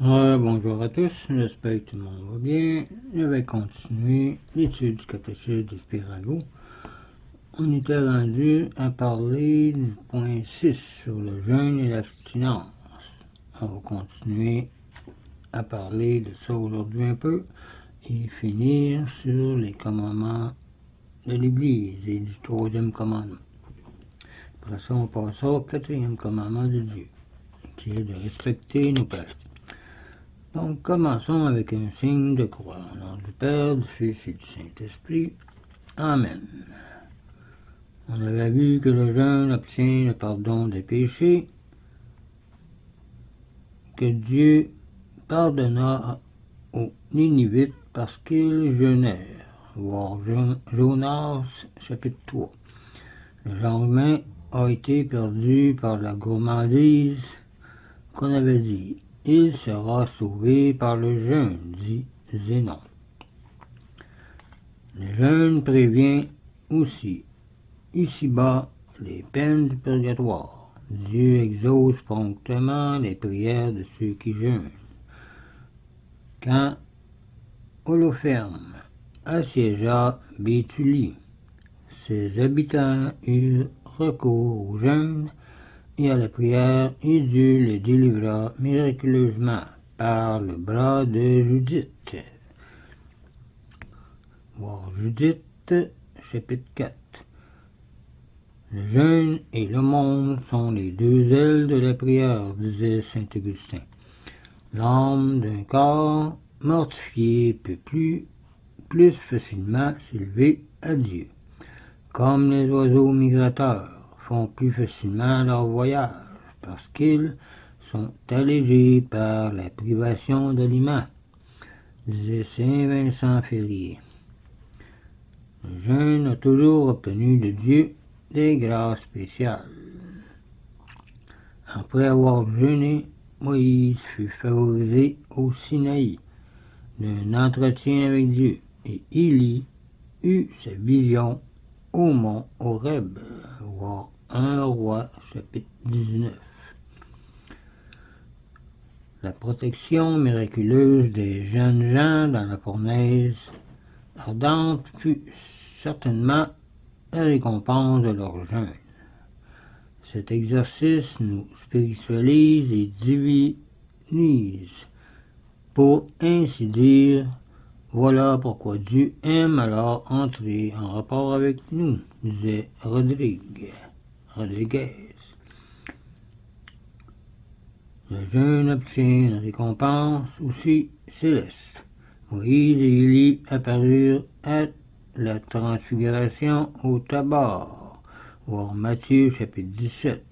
Bonjour à tous, j'espère que tout le monde va bien. Je vais continuer l'étude du catéchisme de Spirago. On était rendu à parler du point 6 sur le jeûne et l'abstinence. On va continuer à parler de ça aujourd'hui un peu et finir sur les commandements de l'Église et du troisième commandement. Après ça, on passera au quatrième commandement de Dieu, qui est de respecter nos pères. Donc, commençons avec un signe de croix. Au nom du Père, du Fils et du Saint-Esprit. Amen. On avait vu que le jeûne obtient le pardon des péchés, que Dieu pardonna aux Ninivites parce qu'ils jeûnèrent. Voir Jonas, chapitre 3. Le genre humain a été perdu par la gourmandise qu'on avait dit. Il sera sauvé par le jeûne, dit Zénon. Le jeûne prévient aussi, ici-bas, les peines du purgatoire. Dieu exauce promptement les prières de ceux qui jeûnent. Quand Holoferne assiégea Béthulie, ses habitants eurent recours au jeûne et à la prière, et Dieu les délivra miraculeusement par le bras de Judith. Voir Judith, chapitre 4. Le jeûne et le monde sont les deux ailes de la prière, disait saint Augustin. L'âme d'un corps mortifié peut plus facilement s'élever à Dieu, comme les oiseaux migrateurs font plus facilement leur voyage, parce qu'ils sont allégés par la privation d'aliments, disait saint Vincent Ferrier. Le jeûne a toujours obtenu de Dieu des grâces spéciales. Après avoir jeûné, Moïse fut favorisé au Sinaï d'un entretien avec Dieu, et Élie eut sa vision au mont Horeb, voir 1 Roi, chapitre 19. La protection miraculeuse des jeunes gens dans la fournaise ardente fut certainement la récompense de leur jeûne. Cet exercice nous spiritualise et divinise. Pour ainsi dire, voilà pourquoi Dieu aime alors entrer en rapport avec nous, disait Rodriguez. Le jeûne obtient une récompense aussi céleste. Moïse et Élie apparurent à la transfiguration au Tabor, voir Matthieu chapitre 17,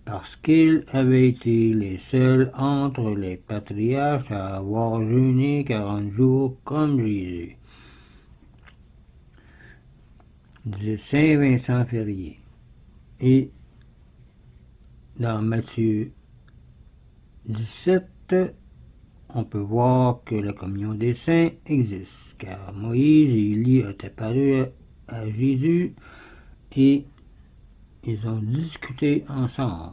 parce qu'ils avaient été les seuls entre les patriarches à avoir jeûné 40 jours comme Jésus, disait saint Vincent Ferrier. Et dans Matthieu 17, on peut voir que la communion des saints existe, car Moïse et Élie ont apparu à Jésus et ils ont discuté ensemble.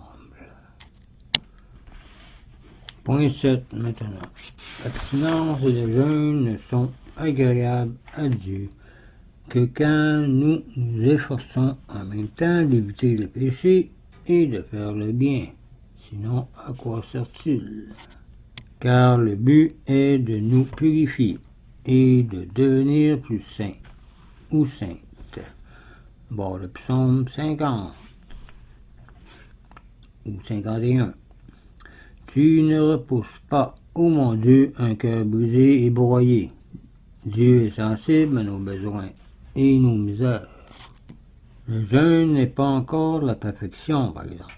Point 7 maintenant. L'abstinence et le jeûne ne sont agréables à Dieu que quand nous nous efforçons en même temps d'éviter le péché et de faire le bien. Sinon, à quoi sert-il? Car le but est de nous purifier et de devenir plus saints ou saintes. Bon, le psaume 50 ou 51. Tu ne repousses pas, ô mon Dieu, un cœur brisé et broyé. Dieu est sensible à nos besoins et nos misères. Le jeûne n'est pas encore la perfection, par exemple,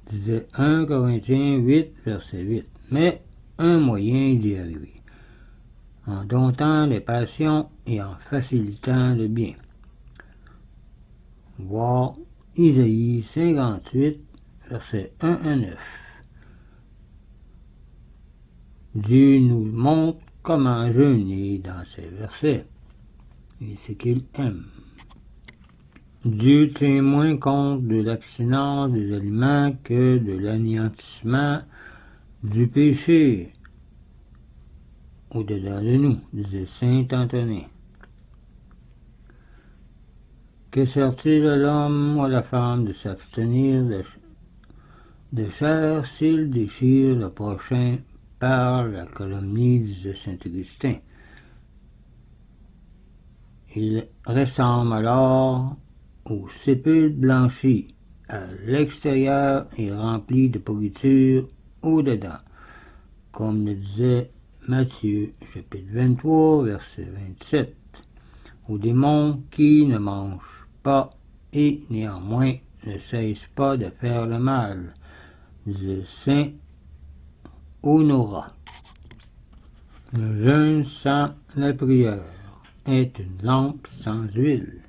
disait 1 Corinthiens 8, verset 8, mais un moyen d'y arriver, en domptant les passions et en facilitant le bien. Voir Isaïe 58, versets 1 à 9. Dieu nous montre comment jeûner dans ces versets et ce qu'il aime. Dieu tient moins compte de l'abstinence des aliments que de l'anéantissement du péché au-dedans de nous, disait saint Antonin. Que sert-il à l'homme ou à la femme de s'abstenir de chair s'il déchire le prochain par la calomnie, disait saint Augustin. Il ressemble alors au sépulcre blanchi, à l'extérieur et rempli de pourriture au-dedans, comme le disait Matthieu, chapitre 23, verset 27, aux démons qui ne mangent pas et néanmoins ne cessent pas de faire le mal, disait saint Honorat. Le jeûne sans la prière est une lampe sans huile,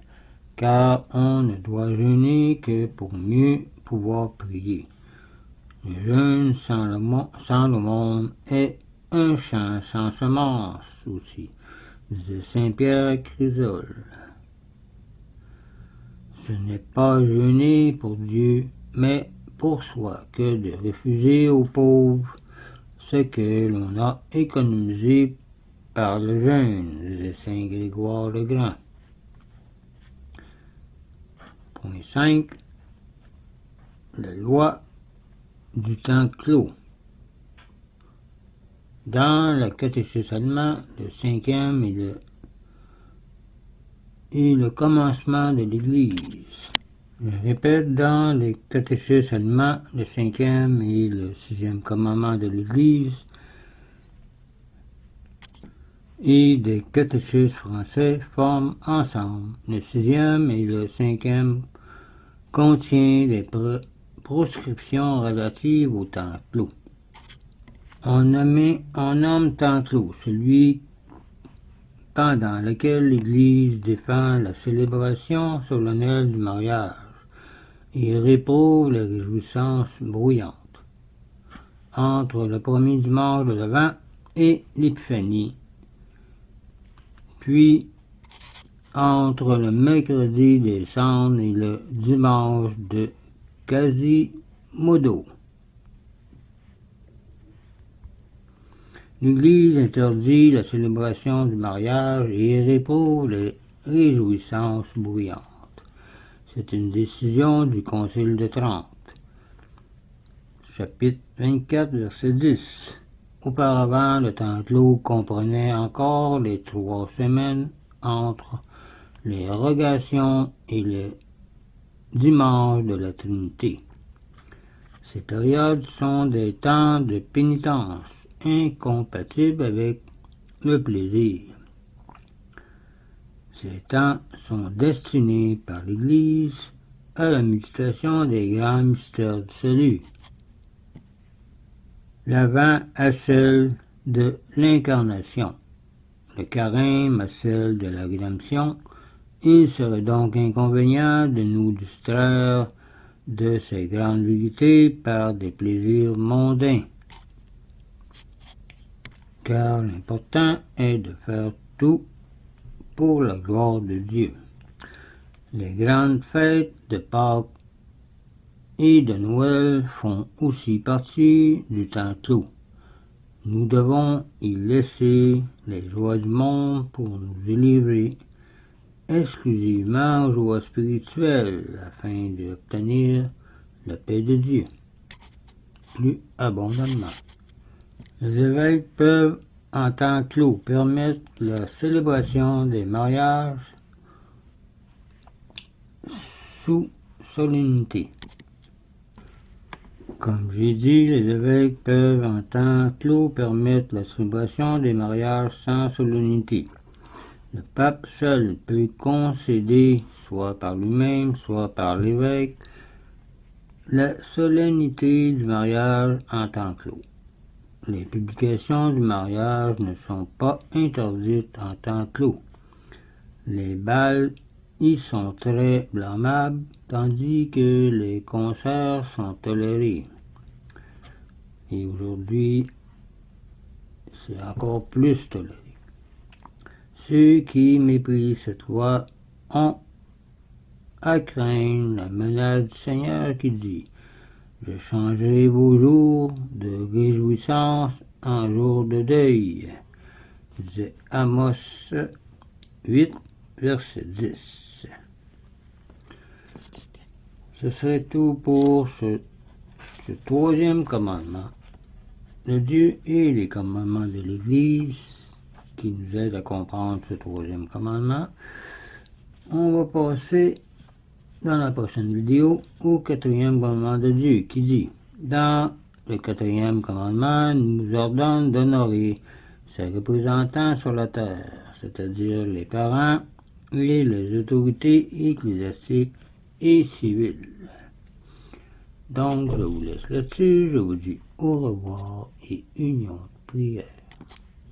car on ne doit jeûner que pour mieux pouvoir prier. Le jeûne sans l'aumône est un champ sans semence aussi, disait saint Pierre Chrysole. Ce n'est pas jeûner pour Dieu, mais pour soi, que de refuser aux pauvres ce que l'on a économisé par le jeûne, disait saint Grégoire le Grand. Point 5. La loi du temps clos. Dans le catéchisme allemand, le 5e et le commencement de l'Église. Je répète, dans les catéchismes allemands, le 5e et le 6e commandement de l'Église, et des catéchismes français forment ensemble. Le 6e et le 5e contient des proscriptions relatives au temps clos. On nomme temps clos celui pendant lequel l'Église défend la célébration solennelle du mariage et réprouve les réjouissances bruyantes. Entre le premier dimanche de l'Avent et l'Épiphanie, puis entre le mercredi des Cendres et le dimanche de Quasimodo. L'Église interdit la célébration du mariage et réprouve les réjouissances bruyantes. C'est une décision du Concile de Trente. Chapitre 24, verset 10. Auparavant, le temps clos comprenait encore les 3 semaines entre les rogations et les dimanches de la Trinité. Ces périodes sont des temps de pénitence incompatibles avec le plaisir. Ces temps sont destinés par l'Église à la méditation des grands mystères du salut. L'Avent à celle de l'incarnation, le carême à celle de la rédemption. Il serait donc inconvénient de nous distraire de ces grandes vérités par des plaisirs mondains, car l'important est de faire tout pour la gloire de Dieu. Les grandes fêtes de Pâques et de Noël font aussi partie du temps clos. Nous devons y laisser les joies du monde pour nous délivrer exclusivement aux joies spirituelles afin d'obtenir la paix de Dieu plus abondamment. Les évêques peuvent, en temps clos, permettre la célébration des mariages sous solennité. Comme j'ai dit, les évêques peuvent, en temps clos, permettre la célébration des mariages sans solennité. Le pape seul peut concéder, soit par lui-même, soit par l'évêque, la solennité du mariage en temps clos. Les publications du mariage ne sont pas interdites en temps clos. Les bals y sont très blâmables, tandis que les concerts sont tolérés. Et aujourd'hui, c'est encore plus toléré. Ceux qui méprisent cette loi ont à craindre la menace du Seigneur qui dit « Je changerai vos jours de réjouissance en jours de deuil, C'est Amos 8, verset 10. Ce serait tout pour ce troisième commandement de Dieu et les commandements de l'Église qui nous aident à comprendre ce troisième commandement. On va passer dans la prochaine vidéo au quatrième commandement de Dieu qui dit: dans le quatrième commandement, il nous ordonne d'honorer ses représentants sur la terre, c'est-à-dire les parents et les autorités ecclésiastiques et civiles. Donc, je vous laisse là-dessus, je vous dis au revoir et union de prière.